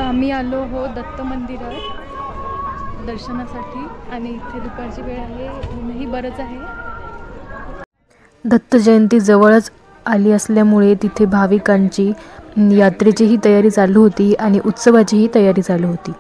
आम्ही आलो हो दत्त मंदिरात दर्शनासाठी आणि इथे दुपारची वेळ आहे, ऊनही बरंच आहे। दत्त जयंती जवळच आली असल्यामुळे तिथे भाविकांची यात्रेचीही तयारी चालू होती आणि उत्सवाचीही तयारी चालू होती।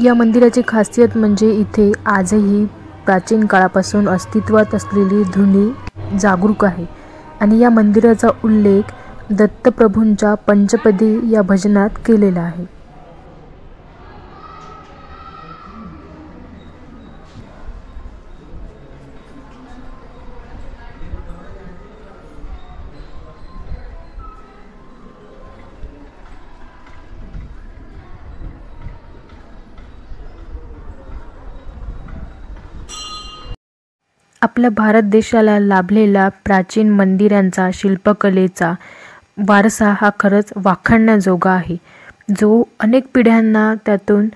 या मंदिराची खासियत म्हणजे इथे आजही प्राचीन काळापासून अस्तित्वात असलेली धुनी जागरूक आहे आणि या मंदिराचा उल्लेख दत्तप्रभूंच्या पंचपदी या भजनात केलेला आहे। आपल्या भारत देशाला लाभलेला प्राचीन मंदिरांचा शिल्पकलेचा वारसा हा खरंच वाखाणण्याजोगा आहे, जो अनेक पिढ्यांना त्यातून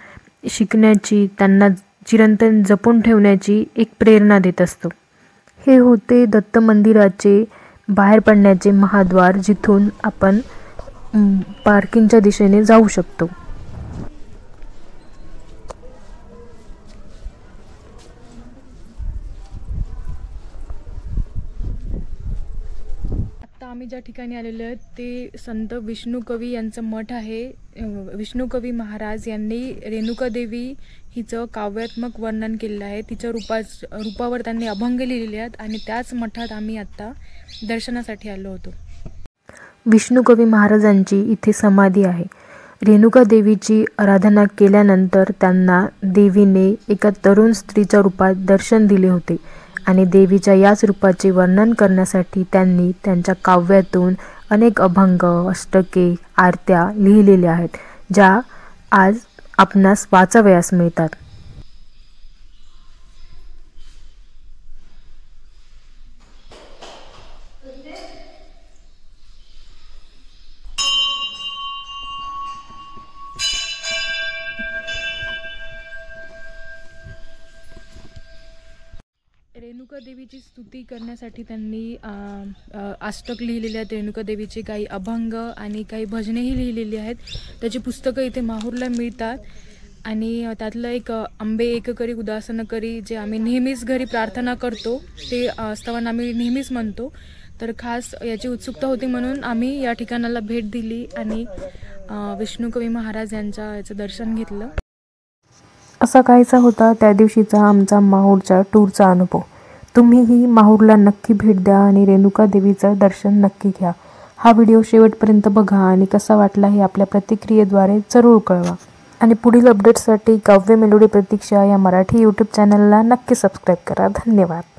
शिकण्याची, त्यांना चिरंतन जपून ठेवण्याची एक प्रेरणा देत असतो। हे होते दत्त मंदिराचे बाहेर पडण्याचे महाद्वार, जिथून आपण पार्किंगच्या दिशेने जाऊ शकतो। आम्ही ज्या ठिकाणी आलेलो आहेत ते संत विष्णुकवी यांचं मठ आहे। विष्णुकवी महाराज यांनी रेणुका देवी हिचं काव्यात्मक वर्णन केलेलं आहे। तिच्या रूपावर त्यांनी अभंग लिहिलेले आहेत आणि त्याच मठात आम्ही आता दर्शनासाठी आलो होतो। विष्णुकवी महाराजांची इथे समाधी आहे। रेणुका देवीची आराधना केल्यानंतर त्यांना देवीने एका तरुण स्त्रीच्या रूपात दर्शन दिले होते आणि देवीच्या याच रूपाचे वर्णन करण्यासाठी त्यांनी त्यांच्या काव्यातून अनेक अभंग, अष्टके, आरत्या लिहिलेल्या आहेत, ज्या आज आपणास वाचावयास मिळतात। रेणुका देवीची स्तुती करण्यासाठी त्यांनी अष्टक लिहिलेले आहेत। रेणुका देवीचे काही अभंग आणि काही भजनेही लिहिलेली आहेत। त्याची पुस्तकं इथे माहूरला मिळतात आणि त्यातलं एक अंबे एक करी उदासन करी, जे आम्ही नेहमीच घरी प्रार्थना करतो, ते स्तवन आम्ही नेहमीच म्हणतो। तर खास याची उत्सुकता होती म्हणून आम्ही या ठिकाणाला भेट दिली आणि विष्णुकवी महाराज याचं दर्शन घेतलं। असा काहीसा होता त्या दिवशीचा आमचा माहूरच्या टूरचा अनुभव। तुम्हीही माहूरला नक्की भेट द्या आणि रेणुका देवीचं दर्शन नक्की घ्या। हा व्हिडिओ शेवटपर्यंत बघा आणि कसा वाटला हे आपल्या प्रतिक्रियेद्वारे जरूर कळवा आणि पुढील अपडेट्ससाठी काव्य मेलोडी प्रतीक्षा या मराठी यूट्यूब चॅनलला नक्की सबस्क्राईब करा। धन्यवाद।